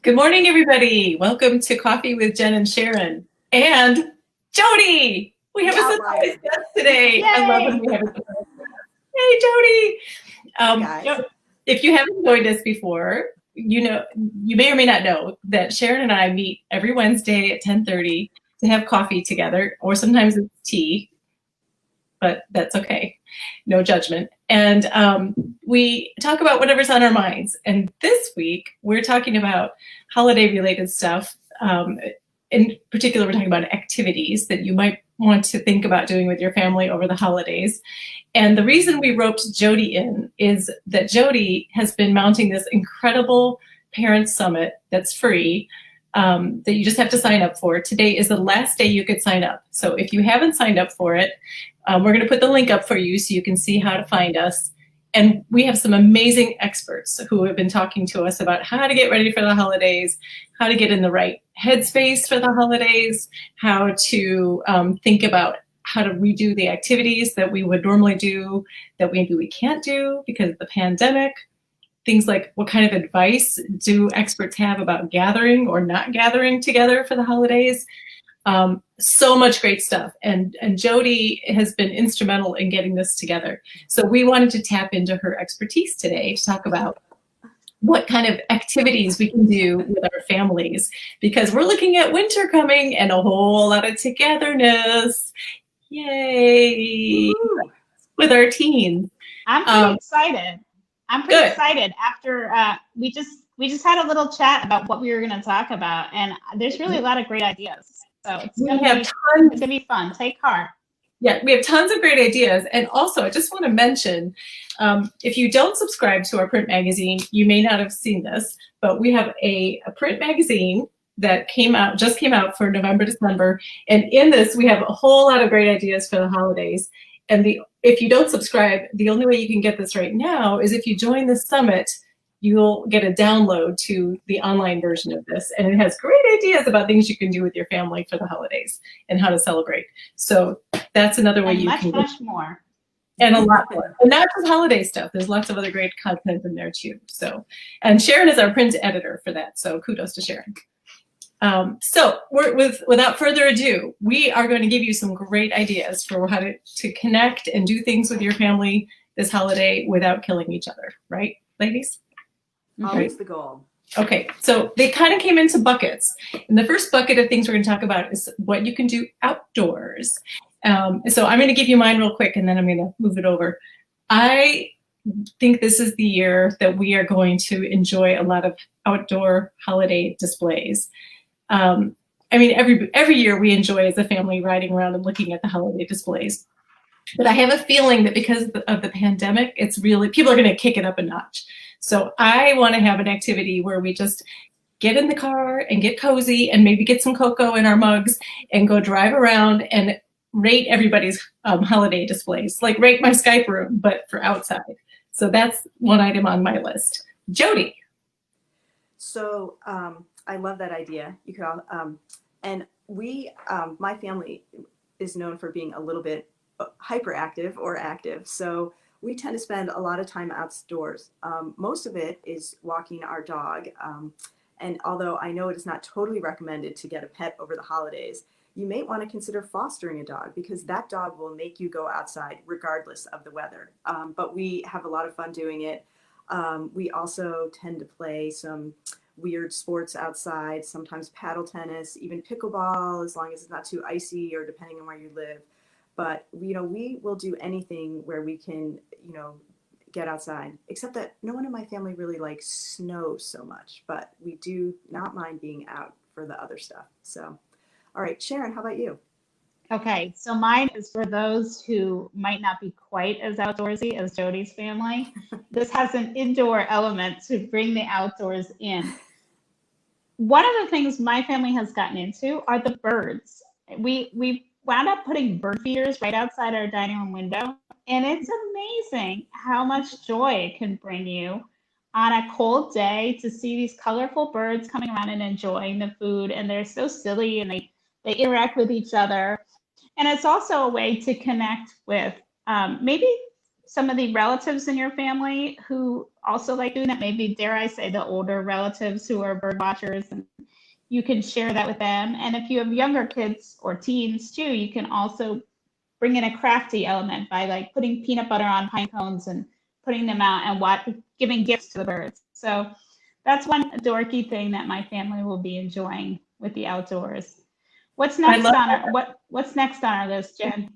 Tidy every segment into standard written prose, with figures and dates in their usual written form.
Good morning, everybody. Welcome to Coffee with Jen and Sharon. And Jody! We have a surprise guest today. Yay! I love when we have a surprise guest. Hey, Jody! If you haven't joined us before, you may or may not know that Sharon and I meet every Wednesday at 10:30 to have coffee together, or sometimes it's tea, but that's okay. No judgment. And we talk about whatever's on our minds. And this week, we're talking about holiday-related stuff. In particular, we're talking about activities that you might want to think about doing with your family over the holidays. And the reason we roped Jody in is that Jody has been mounting this incredible parent summit that's free, that you just have to sign up for. Today is the last day you could sign up. So if you haven't signed up for it, we're going to put the link up for you so you can see how to find us. And we have some amazing experts who have been talking to us about how to get ready for the holidays, how to get in the right headspace for the holidays, how to think about how to redo the activities that we would normally do that maybe we can't do because of the pandemic. Things like what kind of advice do experts have about gathering or not gathering together for the holidays? So much great stuff. And Jody has been instrumental in getting this together. So we wanted to tap into her expertise today to talk about what kind of activities we can do with our families, because we're looking at winter coming and a whole lot of togetherness. Yay! Woo! With our teens. I'm pretty excited. I'm pretty excited after we just had a little chat about what we were going to talk about, and there's really a lot of great ideas. So it's gonna be fun. Take heart. Yeah, we have tons of great ideas. And also, I just want to mention, if you don't subscribe to our print magazine, you may not have seen this, but we have a print magazine that just came out for November, December. And in this, we have a whole lot of great ideas for the holidays. And if you don't subscribe, the only way you can get this right now is if you join the summit. You'll get a download to the online version of this, and it has great ideas about things you can do with your family for the holidays and how to celebrate. So that's another way you can much more. And a lot more. And not just holiday stuff. There's lots of other great content in there too. So, and Sharon is our print editor for that. So kudos to Sharon. So without further ado, we are going to give you some great ideas for how to connect and do things with your family this holiday without killing each other. Right, ladies? Always the goal. Okay, so they kind of came into buckets. And the first bucket of things we're going to talk about is what you can do outdoors. So I'm going to give you mine real quick, and then I'm going to move it over. I think this is the year that we are going to enjoy a lot of outdoor holiday displays. I mean, every year we enjoy as a family riding around and looking at the holiday displays. But I have a feeling that because of the pandemic, people are going to kick it up a notch. So I want to have an activity where we just get in the car and get cozy and maybe get some cocoa in our mugs and go drive around and rate everybody's holiday displays, like rate my Skype room, but for outside. So that's one item on my list. Jody. So I love that idea. You could all, and my family is known for being a little bit hyperactive or active. So we tend to spend a lot of time outdoors. Most of it is walking our dog. And although I know it is not totally recommended to get a pet over the holidays, you may want to consider fostering a dog, because that dog will make you go outside regardless of the weather. But we have a lot of fun doing it. We also tend to play some weird sports outside, sometimes paddle tennis, even pickleball, as long as it's not too icy or depending on where you live. But, we will do anything where we can, get outside, except that no one in my family really likes snow so much, but we do not mind being out for the other stuff. So, all right, Sharon, how about you? Okay, so mine is for those who might not be quite as outdoorsy as Jody's family. This has an indoor element to bring the outdoors in. One of the things my family has gotten into are the birds. We wound up putting bird feeders right outside our dining room window, and it's amazing how much joy it can bring you on a cold day to see these colorful birds coming around and enjoying the food. And they're so silly, and they interact with each other. And it's also a way to connect with maybe some of the relatives in your family who also like doing that, maybe, dare I say, the older relatives who are bird watchers, and you can share that with them. And if you have younger kids or teens too, you can also bring in a crafty element by like putting peanut butter on pine cones and putting them out and giving gifts to the birds. So that's one dorky thing that my family will be enjoying with the outdoors. What's next on our list, Jen?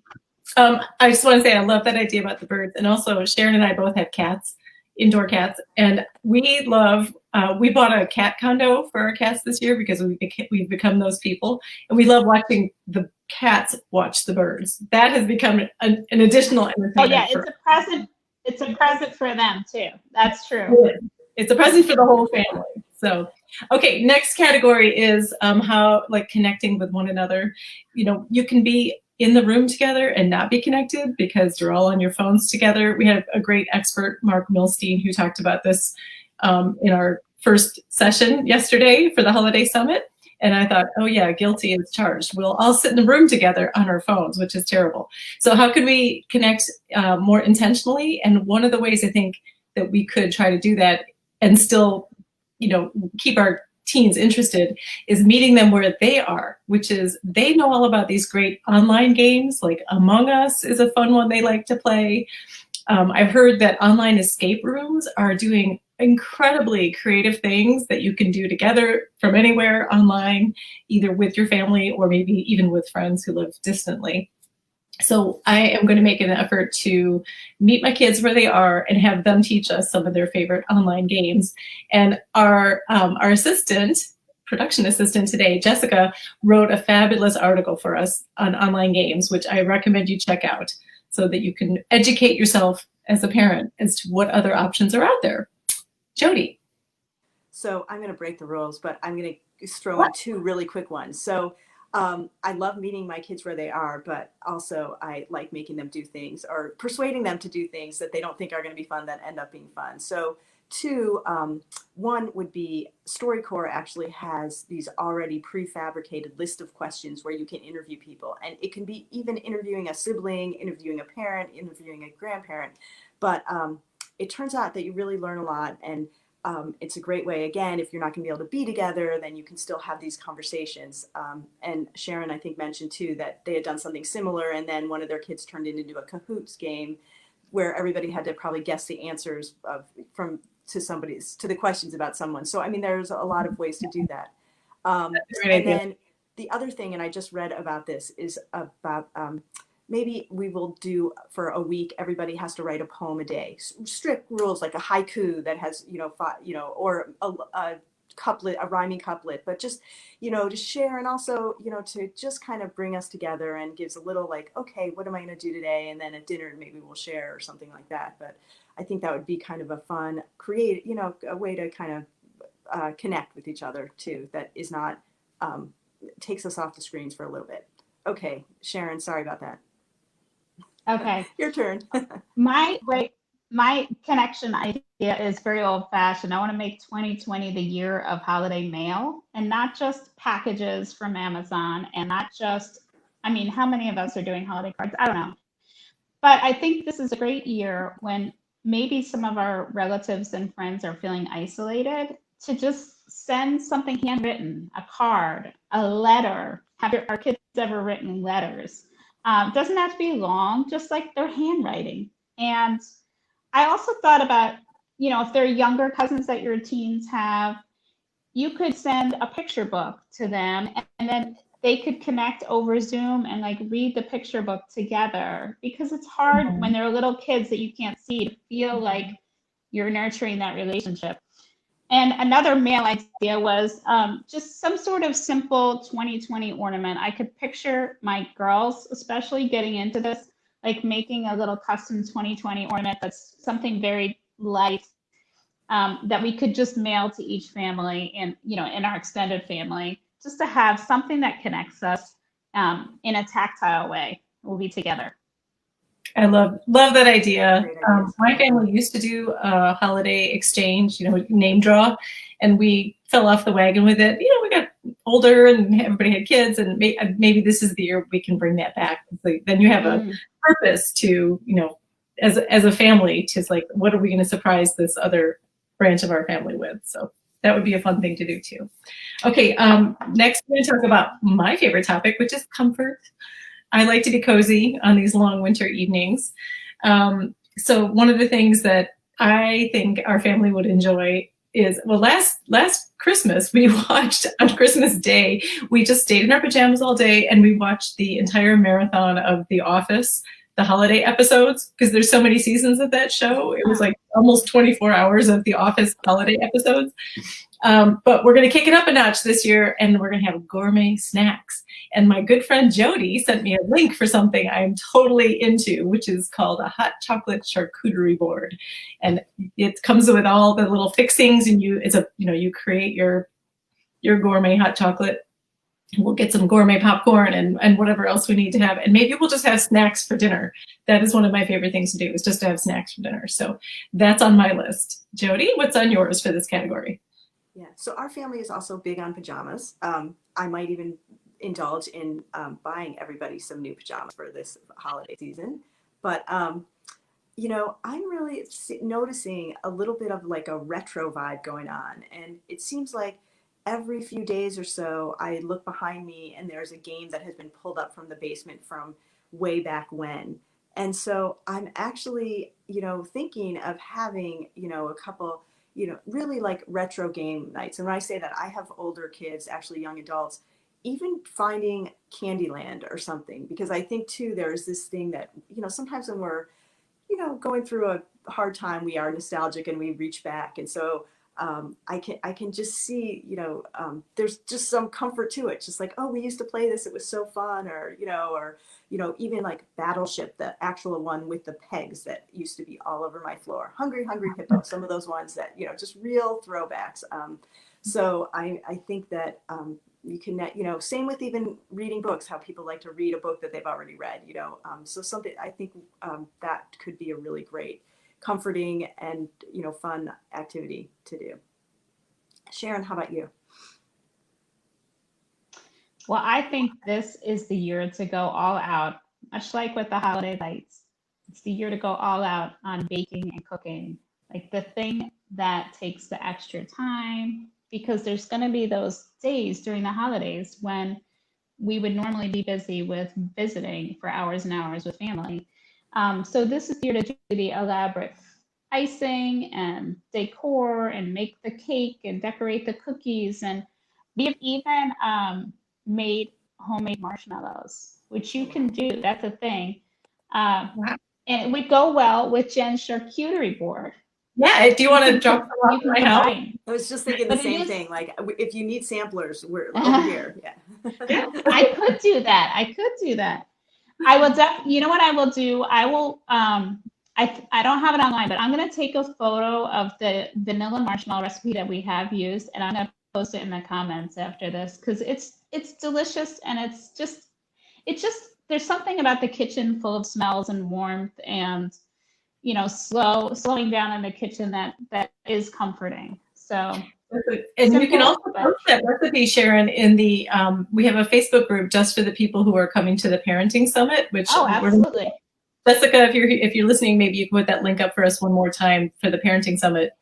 I just want to say I love that idea about the birds, and also Sharon and I both have cats, indoor cats, and we love. We bought a cat condo for our cats this year because we've become those people, and we love watching the cats watch the birds. That has become an additional entertainment. Oh yeah, it's a present. It's a present for them too. That's true. It's a present for the whole family. So, okay, next category is how, like, connecting with one another. You know, you can be in the room together and not be connected because you're all on your phones together. We had a great expert, Mark Milstein, who talked about this in our first session yesterday for the Holiday Summit. And I thought, oh yeah, guilty as charged. We'll all sit in the room together on our phones, which is terrible. So how can we connect more intentionally? And one of the ways I think that we could try to do that and still, you know, keep our teens interested is meeting them where they are, which is they know all about these great online games, like Among Us is a fun one they like to play. I've heard that online escape rooms are doing incredibly creative things that you can do together from anywhere online, either with your family or maybe even with friends who live distantly. So I am going to make an effort to meet my kids where they are and have them teach us some of their favorite online games. And our production assistant today, Jessica, wrote a fabulous article for us on online games, which I recommend you check out so that you can educate yourself as a parent as to what other options are out there. Jody. So I'm going to break the rules, but I'm going to throw in two really quick ones. So I love meeting my kids where they are, but also I like making them do things or persuading them to do things that they don't think are going to be fun that end up being fun. So two, one would be StoryCorps actually has these already prefabricated list of questions where you can interview people. And it can be even interviewing a sibling, interviewing a parent, interviewing a grandparent. But it turns out that you really learn a lot. And it's a great way, again, if you're not going to be able to be together, then you can still have these conversations. And Sharon, I think, mentioned too that they had done something similar, and then one of their kids turned it into a Kahoots game where everybody had to probably guess the answers to the questions about someone. So, I mean, there's a lot of ways to do that. And then the other thing, and I just read about this, is about maybe we will do for a week, everybody has to write a poem a day. Strict rules, like a haiku that has, or a couplet, a rhyming couplet, but just, to share, and also, to just kind of bring us together and gives a little like, okay, what am I going to do today? And then at dinner, maybe we'll share or something like that. But I think that would be kind of a fun, a way to kind of connect with each other too. That is not, takes us off the screens for a little bit. Okay, Sharon, sorry about that. Okay. Your turn. My connection idea is very old fashioned. I want to make 2020 the year of holiday mail, and not just packages from Amazon, and not just, how many of us are doing holiday cards? I don't know. But I think this is a great year when maybe some of our relatives and friends are feeling isolated, to just send something handwritten, a card, a letter. Have our kids ever written letters? Doesn't have to be long, just like their handwriting. And I also thought about, if there are younger cousins that your teens have, you could send a picture book to them, and then they could connect over Zoom and like read the picture book together, because it's hard when they're little kids that you can't see to feel like you're nurturing that relationship. And another mail idea was just some sort of simple 2020 ornament. I could picture my girls, especially, getting into this, like making a little custom 2020 ornament that's something very light, that we could just mail to each family and, in our extended family, just to have something that connects us in a tactile way. We'll be together. I love that idea. My family used to do a holiday exchange, name draw, and we fell off the wagon with it. We got older and everybody had kids, and maybe this is the year we can bring that back. So then you have a purpose to, as a family to like, what are we going to surprise this other branch of our family with? So that would be a fun thing to do too. Okay, next we're going to talk about my favorite topic, which is comfort. I like to be cozy on these long winter evenings. So one of the things that I think our family would enjoy is, well, last Christmas, we watched on Christmas Day, we just stayed in our pajamas all day and we watched the entire marathon of The Office, the holiday episodes, because there's so many seasons of that show. It was like almost 24 hours of The Office holiday episodes. But we're going to kick it up a notch this year, and we're going to have gourmet snacks. And my good friend Jody sent me a link for something I'm totally into, which is called a hot chocolate charcuterie board. And it comes with all the little fixings, and you create your gourmet hot chocolate. We'll get some gourmet popcorn and whatever else we need to have. And maybe we'll just have snacks for dinner. That is one of my favorite things to do, is just to have snacks for dinner. So that's on my list. Jody, what's on yours for this category? Yeah, so our family is also big on pajamas. I might even indulge in buying everybody some new pajamas for this holiday season. But, I'm really noticing a little bit of like a retro vibe going on. And it seems like every few days or so, I look behind me and there's a game that has been pulled up from the basement from way back when. And so I'm actually, thinking of having, a couple really like retro game nights. And when I say that, I have older kids, actually young adults, even finding Candyland or something, because I think too, there's this thing that, sometimes when we're, going through a hard time, we are nostalgic and we reach back. And so I can just see, there's just some comfort to it. Just like, oh, we used to play this. It was so fun. Or even like Battleship, the actual one with the pegs that used to be all over my floor. Hungry, Hungry Hippo. Some of those ones that, just real throwbacks. So I think that you can, same with even reading books, how people like to read a book that they've already read, so something, I think that could be a really great, comforting and, fun activity to do. Sharon, how about you? Well, I think this is the year to go all out, much like with the holiday lights. It's the year to go all out on baking and cooking, like the thing that takes the extra time, because there's going to be those days during the holidays when we would normally be busy with visiting for hours and hours with family. So this is the year to do the elaborate icing and decor and make the cake and decorate the cookies. And we've even made homemade marshmallows, which you can do. That's a thing. And it would go well with Jen's charcuterie board. Yeah, do you want to drop some off my house? I was just thinking the same thing. Like, if you need samplers, we're over here. Yeah. I could do that. I will you know what I will do? I will I don't have it online, but I'm going to take a photo of the vanilla marshmallow recipe that we have used, and I'm going to post it in the comments after this, because it's delicious, and it's just there's something about the kitchen full of smells and warmth and slowing down in the kitchen that is comforting. So, and you can also post that recipe, Sharon, in the we have a Facebook group just for the people who are coming to the parenting summit. Which absolutely. Jessica, if you're listening, maybe you can put that link up for us one more time for the parenting summit.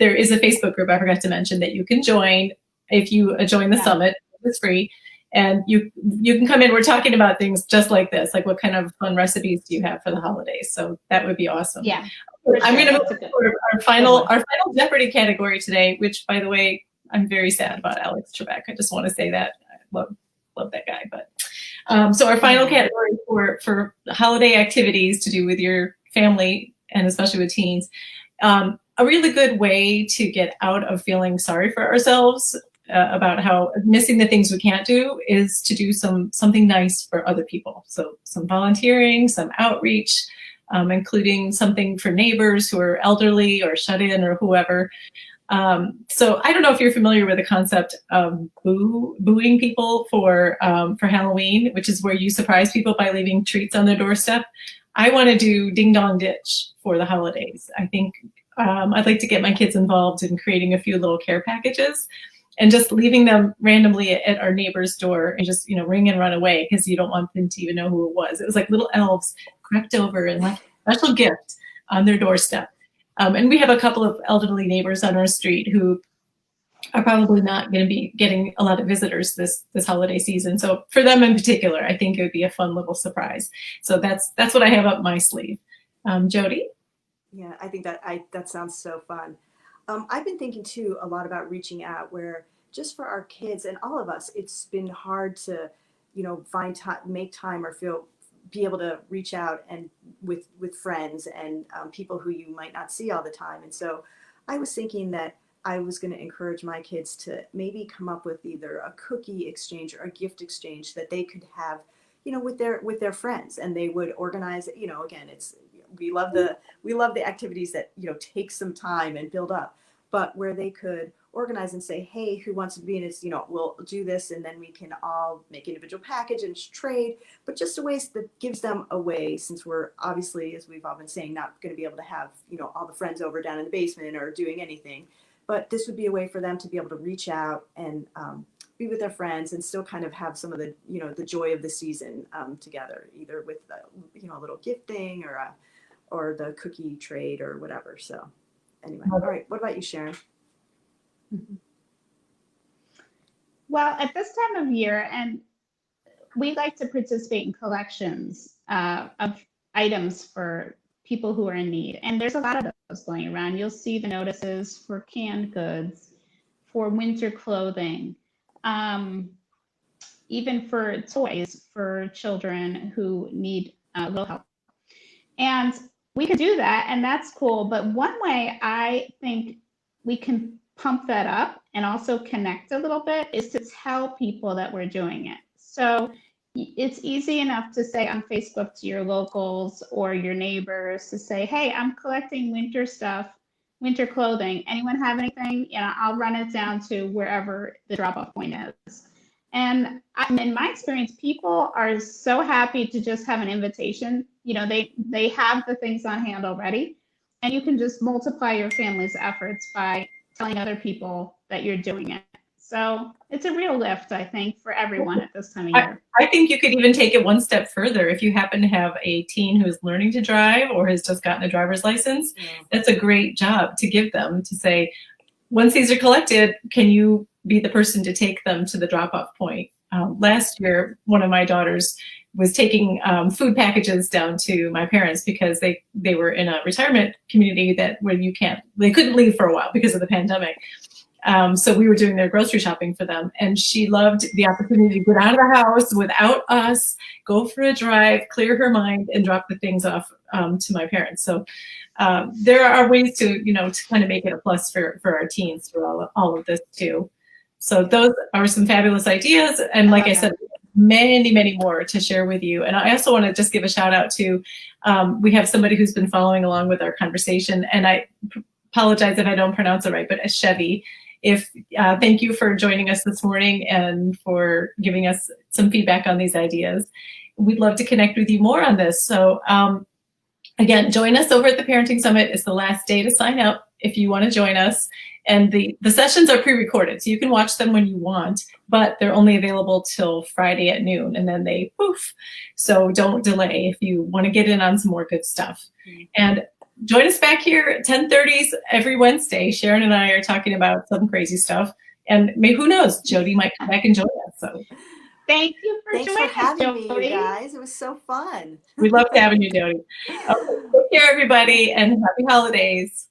There is a Facebook group I forgot to mention that you can join if you join the summit. It's free. And you can come in. We're talking about things just like this, like what kind of fun recipes do you have for the holidays? So that would be awesome. Yeah. I'm going to move to our final Jeopardy category today, which, by the way, I'm very sad about Alex Trebek. I just want to say that. I love that guy. But so our final category for holiday activities to do with your family and especially with teens, a really good way to get out of feeling sorry for ourselves about how missing the things we can't do is to do something nice for other people. So some volunteering, some outreach, including something for neighbors who are elderly or shut in or whoever. So I don't know if you're familiar with the concept of booing people for Halloween, which is where you surprise people by leaving treats on their doorstep. I want to do Ding Dong Ditch for the holidays. I think I'd like to get my kids involved in creating a few little care packages and just leaving them randomly at our neighbor's door and just, ring and run away because you don't want them to even know who it was. It was like little elves crept over and left special gift on their doorstep. And we have a couple of elderly neighbors on our street who are probably not going to be getting a lot of visitors this holiday season. So for them in particular, I think it would be a fun little surprise. So that's what I have up my sleeve. Jody? Yeah, I think that sounds so fun. I've been thinking too a lot about reaching out, where just for our kids and all of us, it's been hard to, find time, make time, or be able to reach out and with friends and people who you might not see all the time. And so I was thinking that I was going to encourage my kids to maybe come up with either a cookie exchange or a gift exchange that they could have, with their friends, and they would organize it. Again, we love the activities that take some time and build up, but where they could organize and say, hey, who wants to be in this? We'll do this, and then we can all make individual package and trade, but just a way that gives them a way, since we're obviously, as we've all been saying, not going to be able to have all the friends over down in the basement or doing anything. But this would be a way for them to be able to reach out and be with their friends and still kind of have some of the, the joy of the season together, either with a little gift thing or the cookie trade or whatever. So anyway, all right. What about you, Sharon? Well, at this time of year, and we like to participate in collections of items for people who are in need. And there's a lot of those going around. You'll see the notices for canned goods, for winter clothing, even for toys for children who need a little help. And we could do that, and that's cool. But one way I think we can pump that up and also connect a little bit is to tell people that we're doing it. So it's easy enough to say on Facebook to your locals or your neighbors to say, hey, I'm collecting winter stuff, winter clothing. Anyone have anything? I'll run it down to wherever the drop-off point is. And in my experience, people are so happy to just have an invitation. They have the things on hand already, and you can just multiply your family's efforts by telling other people that you're doing it. So it's a real lift, I think, for everyone at this time of year. I think you could even take it one step further. If you happen to have a teen who is learning to drive or has just gotten a driver's license, that's a great job to give them, to say, once these are collected, can you be the person to take them to the drop-off point? Last year, one of my daughters was taking food packages down to my parents because they were in a retirement community where they couldn't leave for a while because of the pandemic. So we were doing their grocery shopping for them, and she loved the opportunity to get out of the house without us, go for a drive, clear her mind, and drop the things off to my parents. So there are ways to kind of make it a plus for our teens through all of this too. So those are some fabulous ideas, and like I said, many, many more to share with you. And I also want to just give a shout out to, we have somebody who's been following along with our conversation, and I apologize if I don't pronounce it right, but Chevy. Thank you for joining us this morning and for giving us some feedback on these ideas. We'd love to connect with you more on this. So again, join us over at the Parenting Summit. It's the last day to sign up if you want to join us. And the sessions are pre-recorded, so you can watch them when you want, but they're only available till Friday at noon, and then they poof. So don't delay if you want to get in on some more good stuff. And join us back here at 10:30 every Wednesday. Sharon and I are talking about some crazy stuff, and who knows, Jody might come back and join us. So thank you for Thanks joining for having us, me, Jody. you guys. It was so fun. We love having you, Jody. Okay, take care, everybody, and happy holidays.